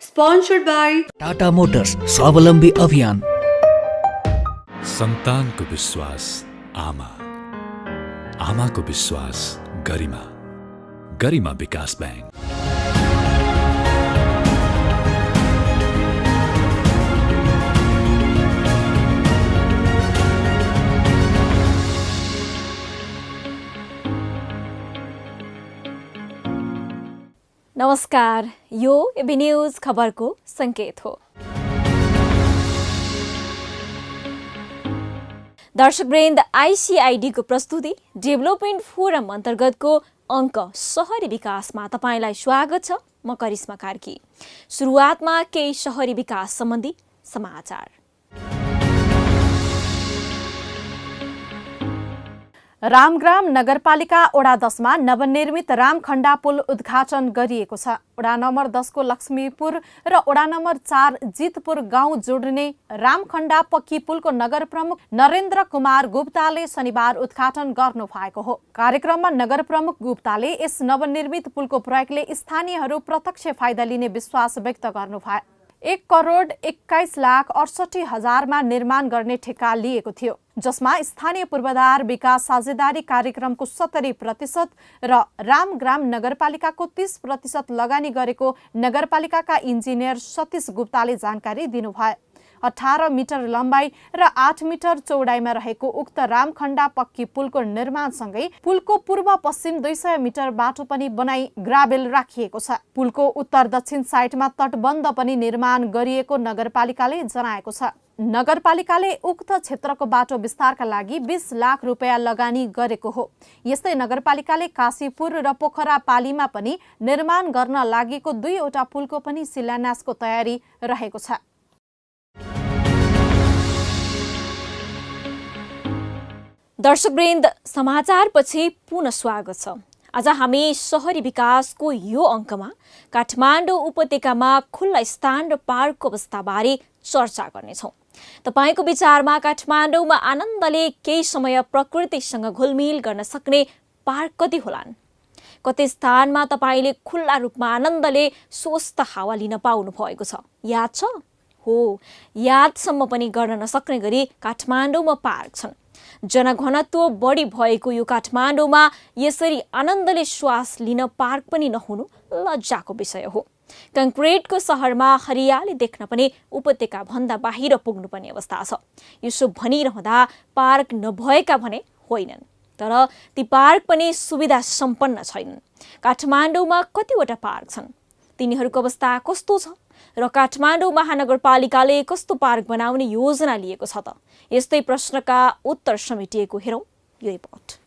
Sponsored by Tata Motors स्वावलम्बी अभियान। सन्तानको विश्वास आमा, आमाको विश्वास गरिमा, गरिमा विकास बैंक। नमस्कार, यो एबी न्यूज खबरको संकेत हो। दर्शकवृन्द, आइसिआइडीको प्रस्तुति डेभलपमेन्ट फोरम अन्तर्गतको अङ्क शहरी विकासमा तपाईलाई स्वागत छ। म करिश्मा कार्की। सुरुवातमा केही शहरी विकास सम्बन्धी समाचार। रामग्राम नगरपालिका वडा 10 मा नवनिर्मित रामखण्डा पुल उद्घाटन गरिएको छ। वडा नम्बर 10 को लक्ष्मीपुर र वडा नम्बर 4 जितपुर गाउँ जोड्ने रामखण्डा पक्की पुलको नगर प्रमुख नरेन्द्र कुमार गुप्ताले शनिबार उद्घाटन गर्नु भएको हो। कार्यक्रममा नगर प्रमुख गुप्ताले यस नवनिर्मित पुलको प्रयोगले स्थानीयहरू प्रत्यक्ष फाइदा लिने विश्वास व्यक्त गर्नुभयो। 1,21,68,000 निर्माण गर्ने ठेक्का लिएको थियो, जसमा स्थानीय पूर्वाधार विकास साझेदारी कार्यक्रमको 70% र रामग्राम नगरपालिकाको 30% लगानी गरेको नगरपालिकाका इन्जिनियर सतीश गुप्ताले जानकारी दिनुभयो। 18 मिटर लम्बाइ र 8 मिटर चौडाइमा रहेको उक्त रामखण्डा पक्की पुलको निर्माणसँगै पुलको पूर्व पश्चिम 200 मिटर बाटो पनि बनाई ग्राभेल राखिएको छ। पुलको उत्तर दक्षिण साइडमा तटबन्ध पनि निर्माण गरिएको नगरपालिकाले जनाएको छ। नगरपालिकाले उक्त क्षेत्रको बाटो विस्तारका लागि 20 लाख रुपैयाँ लगानी गरेको हो। यस्तै नगरपालिकाले काशीपुर र पोखरा पालीमा पनि निर्माण गर्न लागेको 2वटा पुलको पनि शिलान्यासको तयारी रहेको छ। दर्शकवृन्द, समाचारपछि पुनः स्वागत छ। आज हामी शहरी विकासको यो अङ्कमा काठमाडौँ उपत्यकामा खुल्ला स्थान र पार्कको अवस्थाबारे चर्चा गर्नेछौँ। तपाईँको विचारमा काठमाडौँमा आनन्दले केही समय प्रकृतिसँग घुलमिल गर्न सक्ने पार्क कति होलान्? कति स्थानमा तपाईँले खुल्ला रूपमा आनन्दले स्वस्थ हावा लिन पाउनु भएको छ? याद छ? हो, यादसम्म पनि गर्न नसक्ने गरी काठमाडौँमा पार्क छन्। जनघनत्व बढी भएको यो काठमाडौँमा यसरी आनन्दले श्वास लिन पार्क पनि नहुनु लज्जाको विषय हो। कङ्क्रिटको सहरमा हरियाली देख्न पनि उपत्यका भन्दा बाहिर पुग्नुपर्ने अवस्था छ। यसो भनिरहँदा पार्क नभएका भने होइनन्, तर ती पार्क पनि सुविधा सम्पन्न छैनन्। काठमाडौँमा कतिवटा पार्क छन्? तिनीहरूको अवस्था कस्तो छ? र काठमाडौँ महानगरपालिकाले कस्तो पार्क बनाउने योजना लिएको छ त? यस्तै प्रश्नका उत्तर समेटिएको हेरौँ यो रिपोर्ट।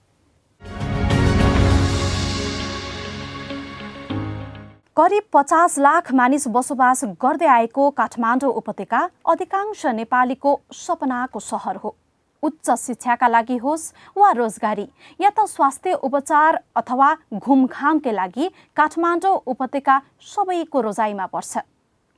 करिब 50 लाख मानिस बसोबास गर्दै आएको काठमाडौँ उपत्यका अधिकांश नेपालीको सपनाको सहर हो। उच्च शिक्षाका लागि होस् वा रोजगारी या त स्वास्थ्य उपचार अथवा घुमघामकै लागि काठमाडौँ उपत्यका सबैको रोजाइमा पर्छ।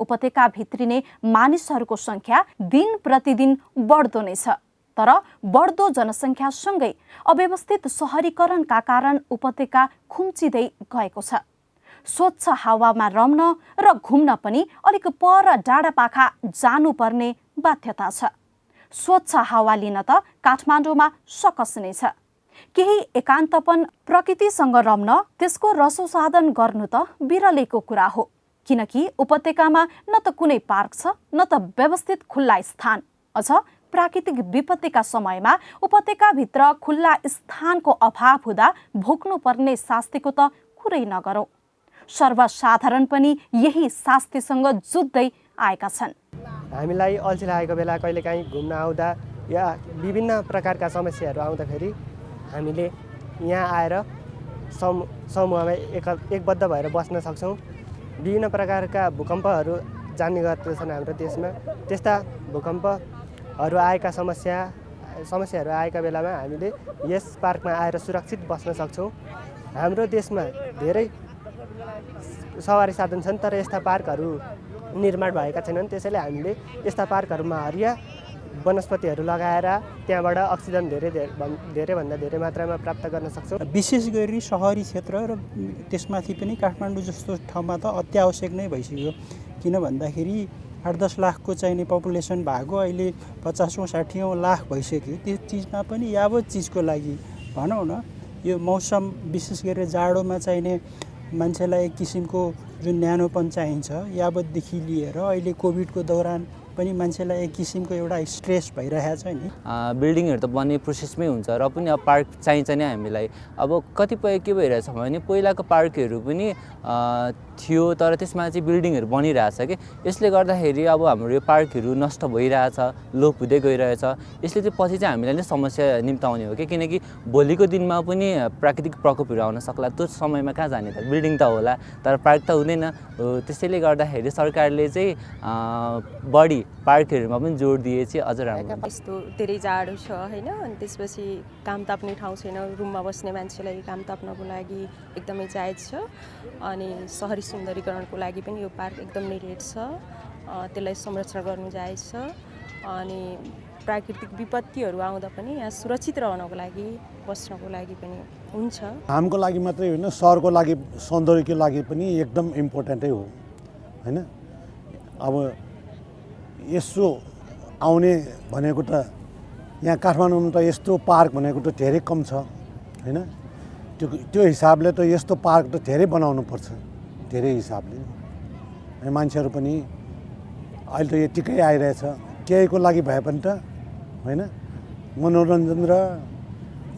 उपत्यका भित्रिने मानिसहरूको संख्या दिन प्रतिदिन बढ्दो नै छ, तर बढ्दो जनसङ्ख्यासँगै अव्यवस्थित सहरीकरणका कारण उपत्यका खुम्चिँदै गएको छ। स्वच्छ हावामा रम्न र घुम्न पनि अलिक पर डाँडापाखा जानुपर्ने बाध्यता छ। स्वच्छ हावा लिन त काठमाडौँमा सकस नै छ। केही एकान्तपन, प्रकृतिसँग रम्न, त्यसको रसोसाधन गर्नु त बिरलेको कुरा हो, किनकि उपत्यकामा न त कुनै पार्क छ न त व्यवस्थित खुल्ला स्थान। अझ प्राकृतिक विपत्तिका समयमा उपत्यकाभित्र खुल्ला स्थानको अभाव हुँदा भोग्नुपर्ने शास्तिको त कुरै नगरौँ। सर्वसाधारण पनि यही शास्तिसँग जुझ्दै आएका छन्। हामीलाई अल्छी लागेको बेला, कहिलेकाहीँ घुम्न आउँदा या विभिन्न प्रकारका समस्याहरू आउँदाखेरि हामीले यहाँ आएर समूहमा एकबद्ध भएर बस्न सक्छौँ। विभिन्न प्रकारका भूकम्पहरू जाने गर्दछन् हाम्रो देशमा। त्यस्ता भूकम्पहरू आएका समस्याहरू आएका बेलामा हामीले यस पार्कमा आएर सुरक्षित बस्न सक्छौँ। हाम्रो देशमा धेरै सवारी साधन छन्, तर यस्ता पार्कहरू निर्माण भएका छैनन्। त्यसैले हामीले यस्ता पार्कहरूमा हरिया वनस्पतिहरू लगाएर त्यहाँबाट अक्सिजन धेरैभन्दा धेरै मात्रामा प्राप्त गर्न सक्छौँ। विशेष गरी सहरी क्षेत्र र त्यसमाथि पनि काठमाडौँ जस्तो ठाउँमा त अत्यावश्यक नै भइसक्यो। किन भन्दाखेरि 8-10 लाखको चाहिने पपुलेसन भएको अहिले 50-60 लाख भइसक्यो। त्यो चिजमा पनि यावत चिजको लागि भनौँ न यो मौसम विशेष गरेर जाडोमा चाहिने मान्छेलाई एक किसिमको जुन न्यानोपन चाहिन्छ यावतदेखि लिएर अहिले कोभिडको दौरान पनि मान्छेलाई एक किसिमको एउटा स्ट्रेस भइरहेको छ नि। बिल्डिङहरू त बन्ने प्रोसेसमै हुन्छ र पनि अब पार्क चाहिन्छ नि हामीलाई। अब कतिपय के भइरहेछ भने पहिलाको पार्कहरू पनि थियो तर त्यसमा चाहिँ बिल्डिङहरू बनिरहेछ कि यसले गर्दाखेरि अब हाम्रो यो पार्कहरू नष्ट भइरहेछ, लोप हुँदै गइरहेछ। यसले चाहिँ पछि चाहिँ हामीलाई नै समस्या निम्ताउने हो कि किनकि भोलिको दिनमा पनि प्राकृतिक प्रकोपहरू आउन सक्ला। त्यो समयमा कहाँ जाने त? बिल्डिङ त होला तर पार्क त हुँदैन। त्यसैले गर्दाखेरि सरकारले चाहिँ बढी पार्कहरूमा पनि जोड दिए चाहिँ अझ राम्रो। यस्तो धेरै जाडो छ होइन, अनि त्यसपछि काम ताप्ने ठाउँ छैन, रुममा बस्ने मान्छेलाई काम ताप्नको लागि एकदमै जायज छ। अनि सहरी सुन्दरीकरणको लागि पनि यो पार्क एकदम निडेड छ, त्यसलाई संरक्षण गर्नु जायज छ। अनि प्राकृतिक विपत्तिहरू आउँदा पनि यहाँ सुरक्षित रहनको लागि बस्नको लागि पनि हुन्छ। हाम्रो लागि मात्रै होइन, सहरको लागि सौन्दर्यको लागि पनि एकदम इम्पोर्टेन्टै हो होइन। अब यस्तो आउने भनेको त यहाँ काठमाडौँमा त यस्तो पार्क भनेको त धेरै कम छ होइन। त्यो हिसाबले त यस्तो पार्क त धेरै बनाउनु पर्छ, धेरै हिसाबले। मान्छेहरू पनि अहिले त यतिकै आइरहेछ, केहीको लागि भए पनि त होइन, मनोरञ्जन र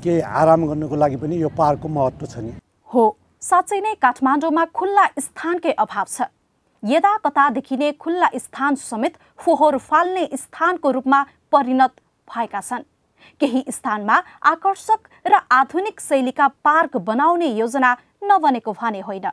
केही आराम गर्नुको लागि पनि यो पार्कको महत्त्व छ नि। हो, साँच्चै नै काठमाडौँमा खुल्ला स्थानकै अभाव छ। यदा कता देखिने खुल्ला स्थान समेत फोहोर फाल्ने स्थानको रूपमा परिणत भएका छन्। केही स्थानमा आकर्षक र आधुनिक शैलीका पार्क बनाउने योजना नबनेको भने होइन,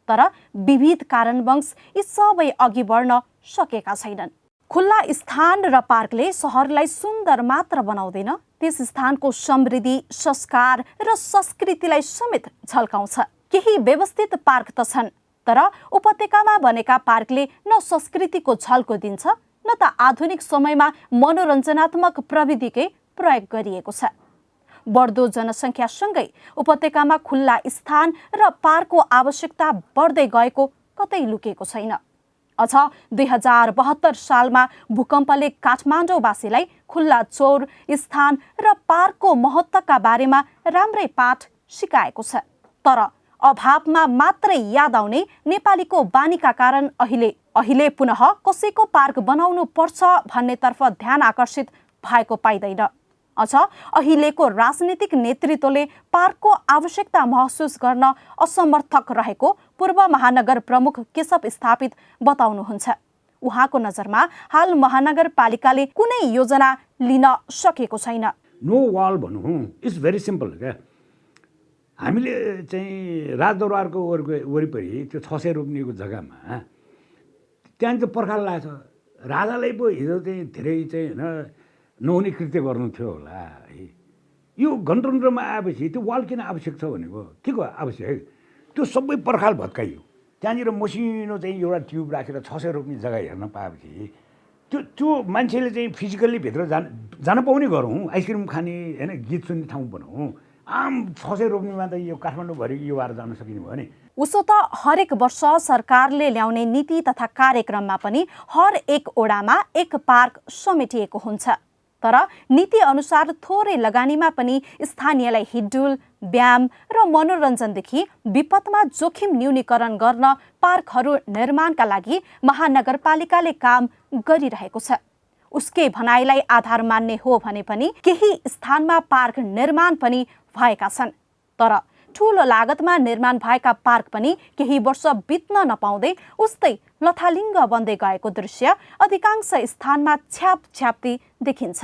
तर विविध कारणवश यी सबै अघि बढ्न सकेका छैनन्। खुल्ला स्थान र पार्कले सहरलाई सुन्दर मात्र बनाउँदैन, त्यस स्थानको समृद्धि, संस्कार र संस्कृतिलाई समेत झल्काउँछ। केही व्यवस्थित पार्क त छन्, तर उपत्यकामा बनेका पार्कले न संस्कृतिको झल्को दिन्छ न त आधुनिक समयमा मनोरञ्जनात्मक प्रविधिकै प्रयोग गरिएको छ। बढ्दो जनसङ्ख्यासँगै उपत्यकामा खुल्ला स्थान र पार्कको आवश्यकता बढ्दै गएको कतै लुकेको छैन। अझ 2072 सालमा भूकम्पले काठमाडौँवासीलाई खुल्ला चौर स्थान र पार्कको महत्त्वका बारेमा राम्रै पाठ सिकाएको छ। तर अभावमा मात्रै याद आउने नेपालीको बानीका कारण अहिले पुनः कसैको पार्क बनाउनु पर्छ भन्नेतर्फ ध्यान आकर्षित भएको पाइँदैन। अझ अहिलेको राजनीतिक नेतृत्वले पार्कको आवश्यकता महसुस गर्न असमर्थक रहेको पूर्व महानगर प्रमुख केशव स्थापित बताउनुहुन्छ। उहाँको नजरमा हाल महानगरपालिकाले कुनै योजना लिन सकेको छैन। नो वाल भनौँ इट्स भेरी सिम्पल क्या। हामीले चाहिँ राजदरबारको वरिपरि त्यो 600 रोप्नेको जग्गामा त्यहाँ चाहिँ पर्खाल लागेको छ। राजालाई पो हिजो चाहिँ धेरै चाहिँ होइन नहुने कृत्य गर्नु थियो होला है। यो गणतन्त्रमा आएपछि त्यो वाल किन आवश्यक छ भनेको के को आवश्यक? त्यो सबै पर्खाल भत्काइयो। त्यहाँनिर मसिनो चाहिँ एउटा ट्युब राखेर 600 रोप्ने जग्गा हेर्न पाएपछि त्यो मान्छेले चाहिँ फिजिकल्ली भित्र जान पाउने गरौँ, आइसक्रिम खाने होइन, गीत सुन्ने ठाउँ बनाऊँ। आम 600 रोप्नेमा त यो काठमाडौँभरि यो भएर जान सकिने भयो नि। उसो त हरेक वर्ष सरकारले ल्याउने नीति तथा कार्यक्रममा पनि हर एक ओडामा एक पार्क समेटिएको हुन्छ। तर नीति अनुसार थोरै लगानीमा पनि स्थानीयलाई हिडडुल, व्यायाम र मनोरञ्जनदेखि विपदमा जोखिम न्यूनीकरण गर्न पार्कहरू निर्माणका लागि महानगरपालिकाले काम गरिरहेको छ। उसकै भनाइलाई आधार मान्ने हो भने पनि केही स्थानमा पार्क निर्माण पनि भएका छन्। तर ठूलो लागतमा निर्माण भएका पार्क पनि केही वर्ष बित्न नपाउँदै उस्तै लथालिङ्ग बन्दै गएको दृश्य अधिकांश स्थानमा छ्याप्ती देखिन्छ।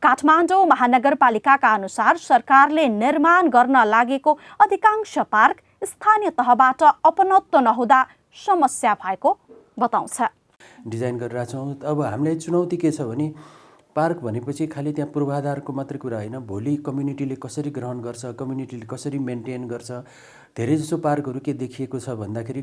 काठमाडौँ महानगरपालिकाका अनुसार सरकारले निर्माण गर्न लागेको अधिकांश पार्क स्थानीय तहबाट अपनत्व नहुँदा समस्या भएको बताउँछ। डिजाइन गरिरहेछौँ। अब हामीलाई चुनौती के छ भने पार्क भनेपछि खालि त्यहाँ पूर्वाधारको मात्रै कुरा होइन, भोलि कम्युनिटीले कसरी ग्रहण गर्छ, कम्युनिटीले कसरी मेन्टेन गर्छ। धेरै जसो पार्कहरू के देखिएको छ भन्दाखेरि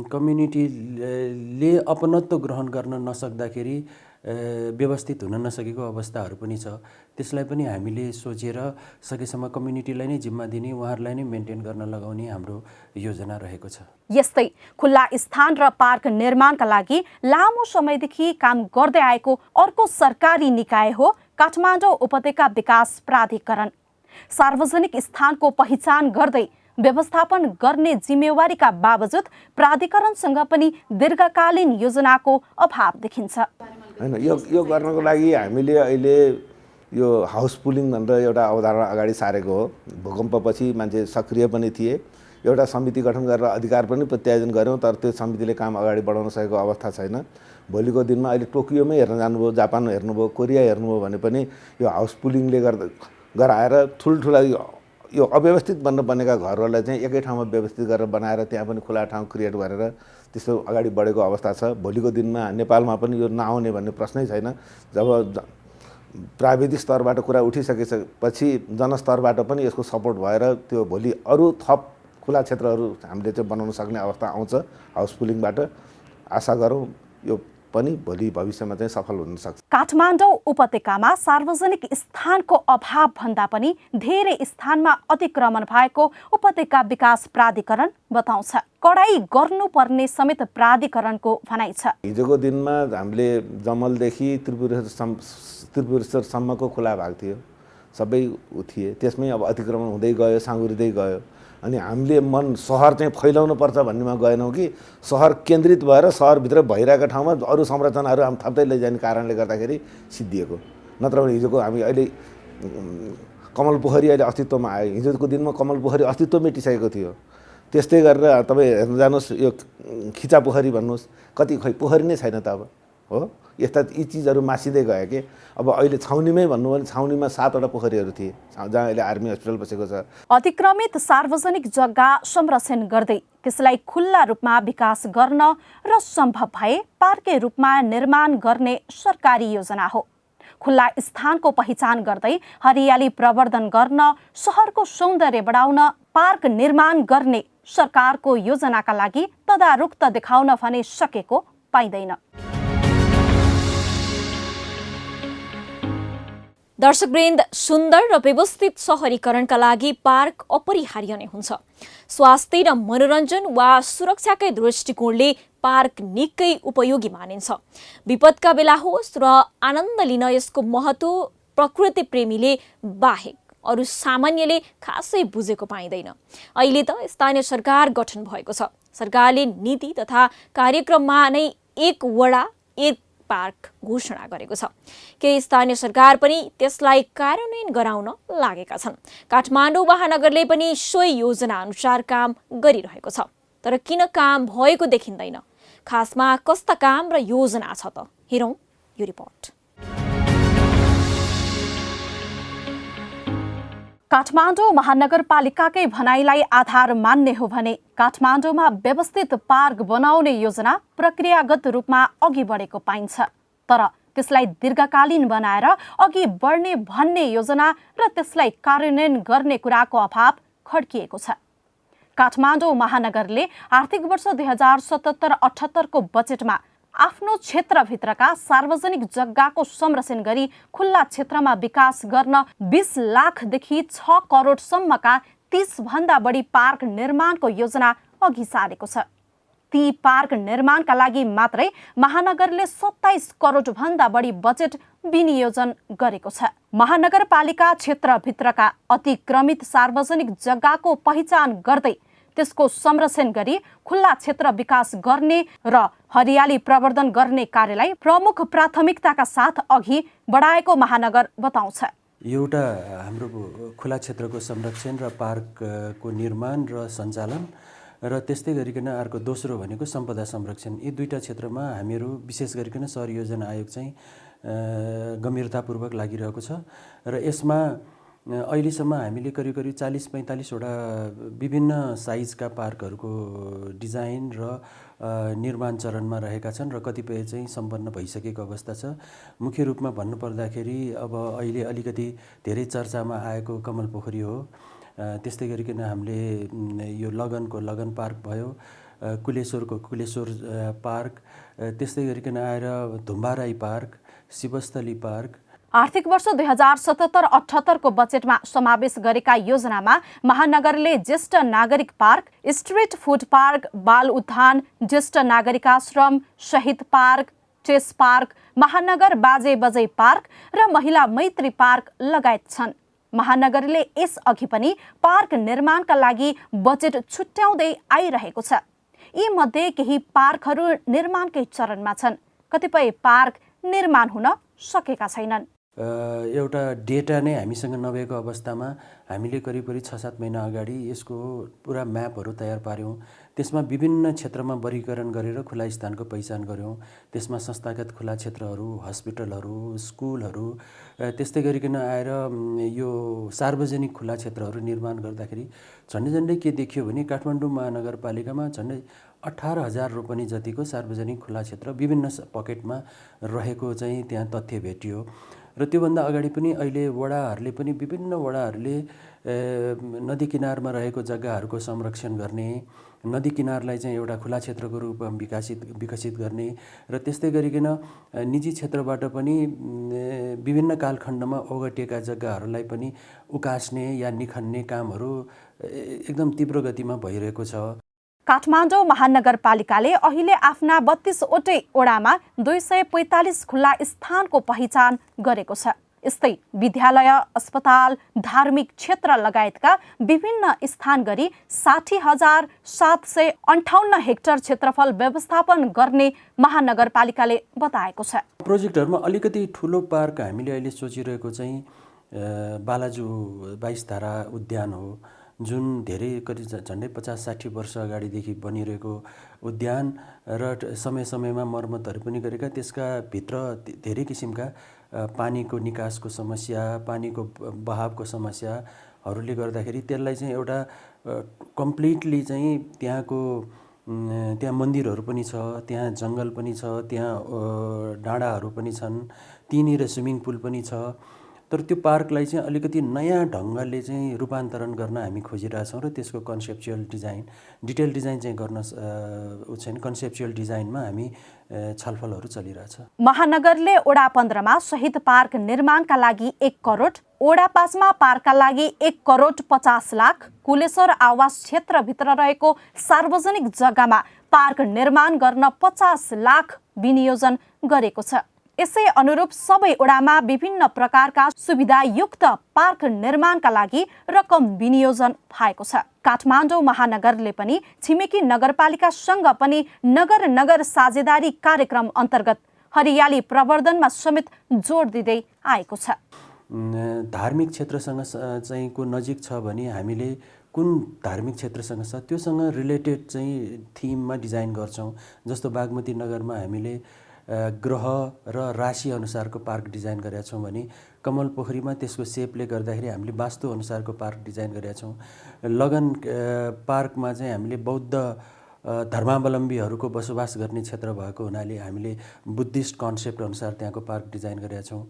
कम्युनिटीले अपनत्व ग्रहण गर्न नसक्दाखेरि व्यवस्थित हुन नसकेको अवस्थाहरू पनि छ। त्यसलाई पनि हामीले सोचेर सकेसम्म कम्युनिटीलाई नै जिम्मा दिने, उहाँहरूलाई नै मेन्टेन गर्न लगाउने हाम्रो योजना रहेको छ। यस्तै खुल्ला स्थान र पार्क निर्माणका लागि लामो समयदेखि काम गर्दै आएको अर्को सरकारी निकाय हो काठमाडौँ उपत्यका विकास प्राधिकरण। सार्वजनिक स्थानको पहिचान गर्दै व्यवस्थापन गर्ने जिम्मेवारीका बावजुद प्राधिकरणसँग पनि दीर्घकालीन योजनाको अभाव देखिन्छ। हैन, यो गर्नको लागि हामीले अहिले यो हाउस पुलिङ भनेर एउटा अवधारणा अगाडि सारेको हो। भूकम्पपछि मान्छे सक्रिय पनि थिए, एउटा समिति गठन गरेर अधिकार पनि प्रत्यायोजन गऱ्यौँ, तर त्यो समितिले काम अगाडि बढाउन सकेको अवस्था छैन। भोलिको दिनमा अहिले टोकियोमै हेर्न जानुभयो, जापान हेर्नुभयो, कोरिया हेर्नुभयो भने पनि यो हाउस पुलिङले गराएर ठुल्ठुला यो अव्यवस्थित बन्न बनेका घरहरूलाई चाहिँ एकै ठाउँमा व्यवस्थित गरेर बनाएर त्यहाँ पनि खुला ठाउँ क्रिएट गरेर त्यस्तो अगाडि बढेको अवस्था छ। भोलिको दिनमा नेपालमा पनि यो नआउने भन्ने प्रश्नै छैन। जब प्राविधिक स्तरबाट कुरा उठिसकेपछि जनस्तरबाट पनि यसको सपोर्ट भएर त्यो भोलि अरू थप खुला क्षेत्रहरू हामीले चाहिँ बनाउन सक्ने अवस्था आउँछ हाउस पुलिङबाट। आशा गरौँ यो पनि भोलि भविष्यमा चाहिँ सफल हुन सक्छ। काठमाडौँ उपत्यकामा सार्वजनिक स्थानको अभाव भन्दा पनि धेरै स्थानमा अतिक्रमण भएको उपत्यका विकास प्राधिकरण बताउँछ। कडाई गर्नुपर्ने समेत प्राधिकरणको भनाइ छ। हिजोको दिनमा हामीले जमलदेखि त्रिपुरेश्वरसम्मको खुला भाग थियो, सबै थिए, त्यसमै अब अतिक्रमण हुँदै गयो, साँगुरिँदै गयो। अनि हामीले सहर चाहिँ फैलाउनु पर्छ भन्नेमा गएनौँ कि सहर केन्द्रित भएर सहरभित्र भइरहेको ठाउँमा अरू संरचनाहरू हामी थप्दै लैजाने कारणले गर्दाखेरि सिद्धिएको। नत्र भने हिजोको हामी अहिले कमल पोखरी अहिले अस्तित्वमा आयो, हिजोको दिनमा कमल पोखरी अस्तित्व मेटिसकेको थियो। त्यस्तै गरेर तपाईँ हेर्न जानुहोस्, यो खिचा पोखरी भन्नुहोस्, कति खै पोखरी नै छैन त अब, हो। यस्ता यी चिजहरू मासिँदै गयो कि अब अहिले छाउनीमै भन्नु भने छाउनीमा 7वटा पोखरीहरू थिए जहाँ अहिले आर्मी हस्पिटल बसेको छ। अतिक्रमित सार्वजनिक जग्गा संरक्षण गर्दै त्यसलाई खुल्ला रूपमा विकास गर्न र सम्भव भए पार्के रूपमा निर्माण गर्ने सरकारी योजना हो। खुल्ला स्थानको पहिचान गर्दै हरियाली प्रवर्धन गर्न, सहरको सौन्दर्य बढाउन पार्क निर्माण गर्ने सरकारको योजनाका लागि तदारुक त देखाउन भने सकेको पाइँदैन। दर्शकवृन्द, सुन्दर र व्यवस्थित सहरीकरणका लागि पार्क अपरिहार्य नै हुन्छ। स्वास्थ्य र मनोरञ्जन वा सुरक्षाकै दृष्टिकोणले पार्क निकै उपयोगी मानिन्छ। विपदका बेला होस् र आनन्द लिन यसको महत्त्व प्रकृति प्रेमीले बाहेक अरू सामान्यले खासै बुझेको पाइँदैन। अहिले त स्थानीय सरकार गठन भएको छ। सरकारले नीति तथा कार्यक्रममा नै एक वडा एक पार्क घोषणा गरेको छ। केही स्थानीय सरकार पनि त्यसलाई कार्यान्वयन गराउन लागेका छन्। काठमाडौँ महानगरले पनि सोही योजना अनुसार काम गरिरहेको छ। तर किन काम भएको देखिँदैन? खासमा कस्ता काम र योजना छ त? हेरौँ यो रिपोर्ट। काठमाडौँ महानगरपालिकाकै भनाइलाई आधार मान्ने हो भने काठमाडौँमा व्यवस्थित पार्क बनाउने योजना प्रक्रियागत रूपमा अघि बढेको पाइन्छ। तर त्यसलाई दीर्घकालीन बनाएर अघि बढ्ने भन्ने योजना र त्यसलाई कार्यान्वयन गर्ने कुराको अभाव खड्किएको छ। काठमाडौँ महानगरले आर्थिक वर्ष 2077-78 को बजेटमा आफ्नो क्षेत्रभित्रका सार्वजनिक जग्गाको संरक्षण गरी खुल्ला क्षेत्रमा विकास गर्न 20 लाखदेखि 6 करोडसम्मका 30 भन्दा बढी पार्क निर्माणको योजना अघि सारेको छ। ती पार्क निर्माणका लागि मात्रै महानगरले 27 करोड भन्दा बढी बजेट विनियोजन गरेको छ। महानगरपालिका क्षेत्रभित्रका अतिक्रमित सार्वजनिक जग्गाको पहिचान गर्दै त्यसको संरक्षण गरी खुल्ला क्षेत्र विकास गर्ने र हरियाली प्रवर्धन गर्ने कार्यलाई प्रमुख प्राथमिकताका साथ अघि बढाएको महानगर बताउँछ। एउटा हाम्रो खुला क्षेत्रको संरक्षण र पार्कको निर्माण र सञ्चालन र त्यस्तै गरिकन अर्को दोस्रो भनेको सम्पदा संरक्षण। यी दुईटा क्षेत्रमा हामीहरू विशेष गरिकन सहर योजना आयोग चाहिँ गम्भीरतापूर्वक लागिरहेको छ र यसमा अहिलेसम्म हामीले करिब 40-45 वटा विभिन्न साइजका पार्कहरूको डिजाइन र निर्माण चरणमा रहेका छन् र कतिपय चाहिँ सम्पन्न भइसकेको अवस्था छ। मुख्य रूपमा भन्नुपर्दाखेरि अब अहिले अलिकति धेरै चर्चामा आएको कमल पोखरी हो। त्यस्तै गरिकन हामीले यो लगनको लगन पार्क भयो, कुलेश्वरको कुलेश्वर पार्क, त्यस्तै गरिकन आएर धुम्बाराई पार्क, शिवस्थली पार्क। आर्थिक वर्ष 2077-78 बजेटमा समावेश गरेका योजनामा महानगरले ज्येष्ठ नागरिक पार्क, स्ट्रिट फुड पार्क, बाल उद्यान, ज्येष्ठ नागरिक आश्रम, शहीद पार्क, चेस पार्क, महानगर बाजे बजै पार्क र महिला मैत्री पार्क लगायत छन्। महानगरले यसअघि पनि पार्क निर्माणका लागि बजेट छुट्याउँदै आइरहेको छ। यी मध्ये केही पार्कहरू निर्माणकै चरणमा छन्, कतिपय पार्क निर्माण हुन सकेका छैनन्। एउटा डेटा नै हामीसँग नभएको अवस्थामा हामीले करिब 6-7 महिना अगाडि यसको पुरा म्यापहरू तयार पार्यौँ। त्यसमा विभिन्न क्षेत्रमा वर्गीकरण गरेर खुला स्थानको पहिचान गऱ्यौँ। त्यसमा संस्थागत खुला क्षेत्रहरू, हस्पिटलहरू, स्कुलहरू, त्यस्तै गरिकन आएर यो सार्वजनिक खुला क्षेत्रहरू निर्माण गर्दाखेरि झन्डै के देखियो भने काठमाडौँ महानगरपालिकामा झन्डै 18,000 रोपनी जतिको सार्वजनिक खुला क्षेत्र विभिन्न पकेटमा रहेको चाहिँ त्यहाँ तथ्य भेटियो। र त्योभन्दा अगाडि पनि अहिले वडाहरूले पनि विभिन्न वडाहरूले नदी किनारमा रहेको जग्गाहरूको संरक्षण गर्ने, नदी किनारलाई चाहिँ एउटा खुला क्षेत्रको रूपमा विकसित गर्ने र त्यस्तै गरिकन निजी क्षेत्रबाट पनि विभिन्न कालखण्डमा ओगटेका जग्गाहरूलाई पनि उकास्ने या निखन्ने कामहरू एकदम तीव्र गतिमा भइरहेको छ। काठमाडौँ महानगरपालिकाले अहिले आफ्ना 32 वटै ओडामा 245 खुल्ला स्थानको पहिचान गरेको छ। यस्तै विद्यालय, अस्पताल, धार्मिक क्षेत्र लगायतका विभिन्न स्थान गरी 60,758 हेक्टर क्षेत्रफल व्यवस्थापन गर्ने महानगरपालिकाले बताएको छ। प्रोजेक्टहरूमा अलिकति ठुलो पार्क हामीले अहिले सोचिरहेको चाहिँ बालाजु 22 धारा उद्यान हो, जुन धेरै करिब झन्डै 50-60 वर्ष अगाडिदेखि बनिरहेको उद्यान र समयमा मर्मतहरू पनि गरेका। त्यसका भित्र धेरै किसिमका पानीको निकासको समस्या, पानीको बहावको समस्याहरूले गर्दाखेरि त्यसलाई चाहिँ एउटा कम्प्लिटली चाहिँ त्यहाँ मन्दिरहरू पनि छ, त्यहाँ जङ्गल पनि छ, त्यहाँ डाँडाहरू पनि छन्, त्यहीँनिर स्विमिङ पुल पनि छ। तर त्यो पार्कलाई चाहिँ अलिकति नयाँ ढङ्गले चाहिँ रूपान्तरण गर्न हामी खोजिरहेछौँ र त्यसको कन्सेप्चुअल डिजाइन, डिटेल डिजाइन चाहिँ गर्न छैन। कन्सेप्चुअल डिजाइनमा हामी छलफलहरू चलिरहेछ। महानगरले ओडा 15मा शहीद पार्क निर्माणका लागि 1 करोड, ओडा 5मा पार्कका लागि 1 करोड 50 लाख, कुलेश्वर आवास क्षेत्रभित्र रहेको सार्वजनिक जग्गामा पार्क निर्माण गर्न 50 लाख विनियोजन गरेको छ। यसै अनुरूप सबै ओडामा विभिन्न प्रकारका सुविधायुक्त पार्क निर्माणका लागि रकम विनियोजन भएको छ। काठमाडौँ महानगरले पनि छिमेकी नगरपालिकासँग पनि नगर साझेदारी कार्यक्रम अन्तर्गत हरियाली प्रवर्धनमा समेत जोड दिँदै आएको छ। धार्मिक क्षेत्रसँग चाहिँ को नजिक छ भने हामीले कुन धार्मिक क्षेत्रसँग छ त्योसँग रिलेटेड चाहिँ थिममा डिजाइन गर्छौँ। जस्तो बागमती नगरमा हामीले ग्रह र राशि अनुसारको पार्क डिजाइन गरेका छौँ भने कमल पोखरीमा त्यसको सेपले गर्दाखेरि हामीले वास्तु अनुसारको पार्क डिजाइन गरेका छौँ। लगन पार्कमा चाहिँ हामीले बौद्ध धर्मावलम्बीहरूको बसोबास गर्ने क्षेत्र भएको हुनाले हामीले बुद्धिस्ट कन्सेप्ट अनुसार त्यहाँको पार्क डिजाइन गरेका छौँ।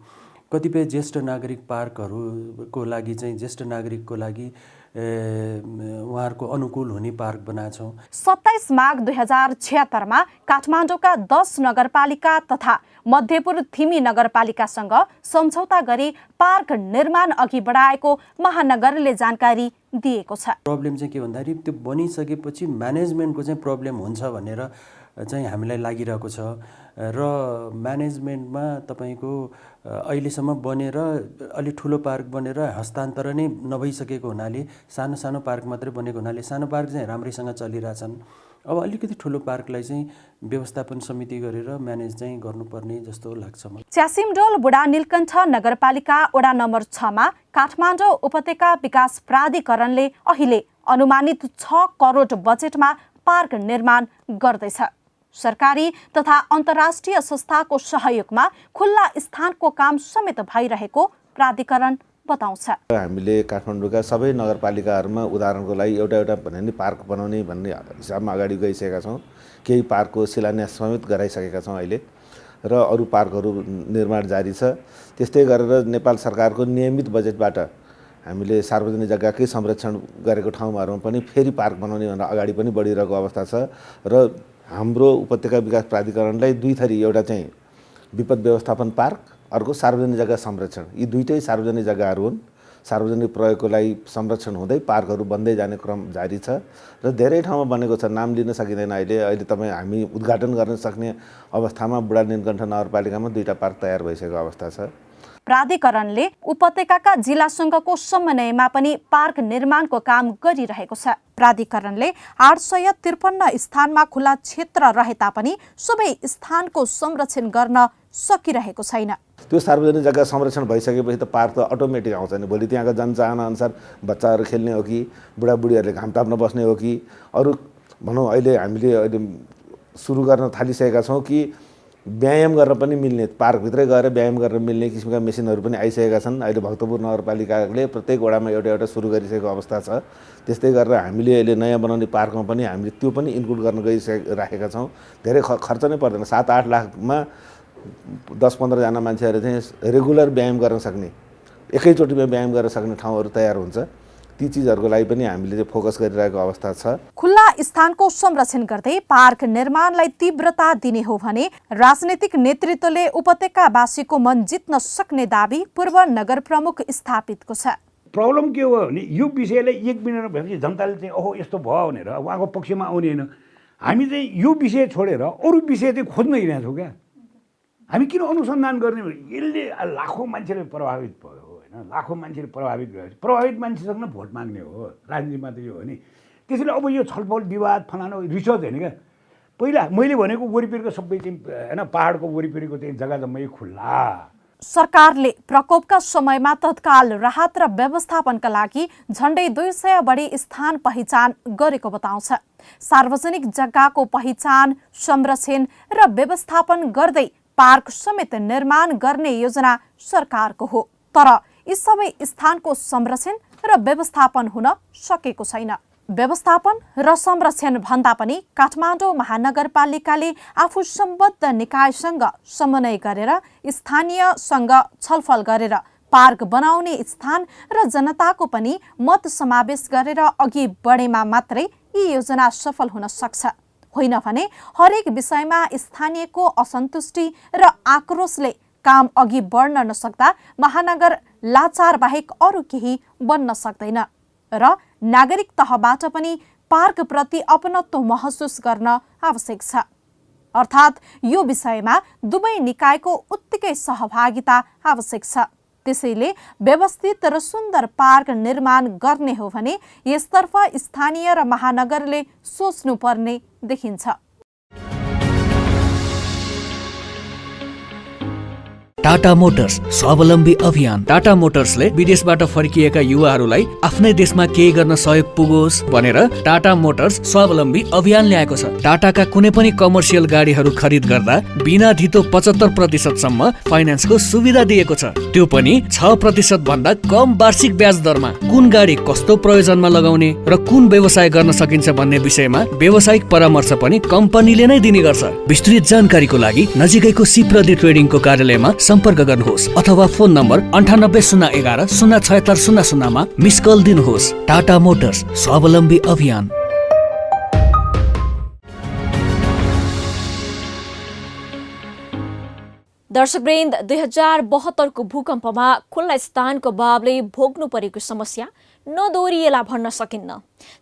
कतिपय ज्येष्ठ नागरिक पार्कहरूको लागि चाहिँ ज्येष्ठ नागरिकको लागि उहाँहरूको अनुकूल हुने पार्क बनाएको छौँ। 27 माघ 2076मा काठमाडौँका 10 नगरपालिका तथा मध्यपुर थिमी नगरपालिकासँग सम्झौता गरी पार्क निर्माण अघि बढाएको महानगरले जानकारी दिएको छ। प्रब्लम चाहिँ के भन्दाखेरि त्यो बनिसकेपछि म्यानेजमेन्टको चाहिँ प्रब्लम हुन्छ भनेर चाहिँ हामीलाई लागिरहेको छ र म्यानेजमेन्टमा तपाईँको अहिलेसम्म बनेर अलि ठुलो पार्क बनेर हस्तान्तरणै नभइसकेको हुनाले सानो सानो पार्क मात्रै बनेको हुनाले सानो पार्क चाहिँ राम्रैसँग चलिरहेछन्। अब अलिकति ठुलो पार्कलाई चाहिँ व्यवस्थापन समिति गरेर म्यानेज चाहिँ गर्नुपर्ने जस्तो लाग्छ मलाई। च्यासिमडोल बुढा नीलकण्ठ नगरपालिका वडा नम्बर 6मा काठमाडौँ उपत्यका विकास प्राधिकरणले अहिले अनुमानित 6 करोड बजेटमा पार्क निर्माण गर्दैछ। सरकारी तथा अन्तर्राष्ट्रिय संस्थाको सहयोगमा खुल्ला स्थानको काम समेत भइरहेको प्राधिकरण बताउँछ। हामीले काठमाडौँका सबै नगरपालिकाहरूमा उदाहरणको लागि एउटा भने नि पार्क बनाउने भन्ने हिसाबमा अगाडि गइसकेका छौँ। केही पार्कको शिलान्यास समेत गराइसकेका छौँ अहिले र अरू पार्कहरू निर्माण जारी छ। त्यस्तै गरेर नेपाल सरकारको नियमित बजेटबाट हामीले सार्वजनिक जग्गाकै संरक्षण गरेको ठाउँहरूमा पनि फेरि पार्क बनाउने भनेर अगाडि पनि बढिरहेको अवस्था छ र हाम्रो उपत्यका विकास प्राधिकरणलाई 2 थरी, एउटा चाहिँ विपद व्यवस्थापन पार्क अर्को सार्वजनिक जग्गा संरक्षण, यी दुईटै सार्वजनिक जग्गाहरू हुन्। सार्वजनिक प्रयोगको लागि संरक्षण हुँदै पार्कहरू बन्दै जाने क्रम जारी छ र धेरै ठाउँमा बनेको छ, नाम लिन सकिँदैन। अहिले तपाईँ हामी उद्घाटन गर्न सक्ने अवस्थामा बुढा नीलकण्ठ नगरपालिकामा 2टा पार्क तयार भइसकेको अवस्था छ। प्राधिकरणले उपत्यकाका जिल्लासँगको समन्वयमा पनि पार्क निर्माणको काम गरिरहेको छ। प्राधिकरणले 853 स्थानमा खुला क्षेत्र रहे तापनि सबै स्थानको संरक्षण गर्न सकिरहेको छैन। त्यो सार्वजनिक जग्गा संरक्षण भइसकेपछि त पार्क त अटोमेटिक आउँछ नि। भोलि त्यहाँको जनचाहना अनुसार बच्चाहरू खेल्ने हो कि बुढाबुढीहरूले घाम ताप्न बस्ने हो कि अरू भनौँ हामीले अहिले सुरु गर्न थालिसकेका छौँ कि व्यायाम गर्न पनि मिल्ने, पार्कभित्रै गएर व्यायाम गर्न मिल्ने किसिमका मेसिनहरू पनि आइसकेका छन्। अहिले भक्तपुर नगरपालिकाले प्रत्येक वडामा एउटा सुरु गरिसकेको अवस्था छ। त्यस्तै गरेर हामीले अहिले नयाँ बनाउने पार्कमा पनि हामीले त्यो पनि इन्क्लुड गर्न गइराखेका छौँ। धेरै खर्च नै पर्दैन, 7-8 लाखमा 10-15 जना मान्छेहरू चाहिँ रेगुलर व्यायाम गर्न सक्ने, एकैचोटिमा व्यायाम गर्न सक्ने ठाउँहरू तयार हुन्छ। ती चिजहरूको लागि पनि हामीले चाहिँ फोकस गरिरहेको अवस्था छ। खुल्ला स्थानको संरक्षण गर्दै पार्क निर्माणलाई तीव्रता दिने हो भने राजनीतिक नेतृत्वले उपत्यकावासीको मन जित्न सक्ने दाबी पूर्व नगर प्रमुख स्थापितको छ। प्रब्लम के हो भने यो विषयलाई 1 मिनट भएपछि जनताले चाहिँ ओहो यस्तो भयो भनेर उहाँको पक्षमा आउने होइन। हामी चाहिँ यो विषय छोडेर अरू विषय चाहिँ खोज्न हिँडेका छौँ क्या। हामी किन अनुसन्धान गर्ने? यसले लाखौँ मान्छेले प्रभावित भयो होइन, लाखौँ मान्छेले प्रभावित भयो। प्रभावित मान्छेसँग नै भोट माग्ने हो, राजनीतिमा त यो हो नि। त्यसैले अब यो छलफल विवाद फलानु रिसर्च होइन क्या। पहिला मैले भनेको वरिपरिको सबै चाहिँ होइन पाहाडको वरिपरिको चाहिँ जग्गा जम्मै खुल्ला। सरकारले प्रकोपका समयमा तत्काल राहत र व्यवस्थापनका लागि झण्डै 200 बढी स्थान पहिचान गरेको बताउँछ। सार्वजनिक जग्गाको पहिचान, संरक्षण र व्यवस्थापन गर्दै पार्क समेत निर्माण गर्ने योजना सरकारको हो। तर यी सबै स्थानको संरक्षण र व्यवस्थापन हुन सकेको छैन। व्यवस्थापन र संरक्षण भन्दा पनि काठमाडौँ महानगरपालिकाले आफू सम्बद्ध निकायसँग समन्वय गरेर स्थानीयसँग छलफल गरेर पार्क बनाउने स्थान र जनताको पनि मत समावेश गरेर अघि बढेमा मात्रै यी योजना सफल हुन सक्छ। होइन भने हरेक विषयमा स्थानीयको असन्तुष्टि र आक्रोशले काम अघि बढ्न नसक्दा महानगर लाचार बाहेक अरू केही बन्न सक्दैन र नागरिक तहबाट पनि पार्कप्रति अपनत्व महसुस गर्न आवश्यक छ। अर्थात् यो विषयमा दुवै निकायको उत्तिकै सहभागिता आवश्यक छ। त्यसैले व्यवस्थित र सुन्दर पार्क निर्माण गर्ने हो भने यसतर्फ स्थानीय र महानगरले सोच्नुपर्ने देखिन्छ। टाटा मोटर्स स्वावलम्बी अभियान। टाटा मोटर्सले विदेशबाट फर्किएका युवाहरूलाई आफ्नै देशमा केही गर्न सहयोग पुगोस् भनेर टाटा मोटर्स स्वावलम्बी अभियान ल्याएको छ। टाटाका कुनै पनि कमर्सियल गाडीहरू खरिद गर्दा बिना धितो 75% सम्म फाइनान्सको सुविधा दिएको छ, त्यो पनि 6% भन्दा कम वार्षिक ब्याज दरमा। कुन गाडी कस्तो प्रयोजनमा लगाउने र कुन व्यवसाय गर्न सकिन्छ भन्ने विषयमा व्यावसायिक परामर्श पनि कम्पनीले नै दिने गर्छ। विस्तृत जानकारीको लागि नजिकैको सिप्रदि ट्रेडिङको कार्यालयमा सम्पर्क गर्नुहोस् अथवा फोन नम्बर 9801 07600 मा मिस कल दिनुहोस्। टाटा मोटर्स स्वावलम्बी अभियान। दर्शकवृन्द, 2072 को भूकम्पमा खुल्ला स्थानको अभावले भोग्नु परेको समस्या नदोहोरिएला भन्न सकिन्न।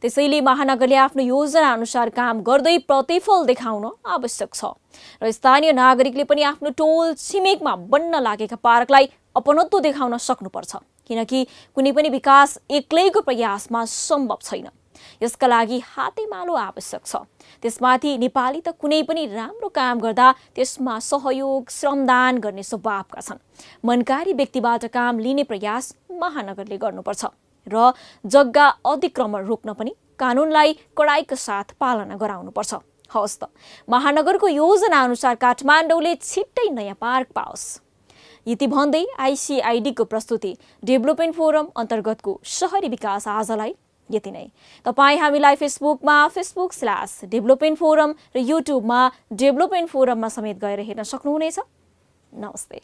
त्यसैले महानगरले आफ्नो योजना अनुसार काम गर्दै प्रतिफल देखाउन आवश्यक छ र स्थानीय नागरिकले पनि आफ्नो टोल छिमेकमा बन्न लागेका पार्कलाई अपनत्व देखाउन सक्नुपर्छ, किनकि कुनै पनि विकास एक्लैको प्रयासमा सम्भव छैन। यसका लागि हातेमालो आवश्यक छ। त्यसमाथि नेपाली त कुनै पनि राम्रो काम गर्दा त्यसमा सहयोग श्रमदान गर्ने स्वभावका छन्। मनकारी व्यक्तिबाट काम लिने प्रयास महानगरले गर्नुपर्छ र जग्गा अतिक्रमण रोक्न पनि कानुनलाई कडाइका साथ पालना गराउनुपर्छ। हवस् त, महानगरको योजना अनुसार काठमाडौँले छिट्टै नयाँ पार्क पाओस्। यति भन्दै आइसिआइडीको प्रस्तुति डेभलपमेन्ट फोरम अन्तर्गतको शहरी विकास आजलाई यति नै। तपाईँ हामीलाई फेसबुकमा facebook/डेभलपमेन्ट फोरम र युट्युबमा डेभलपमेन्ट फोरममा समेत गएर हेर्न सक्नुहुनेछ। नमस्ते।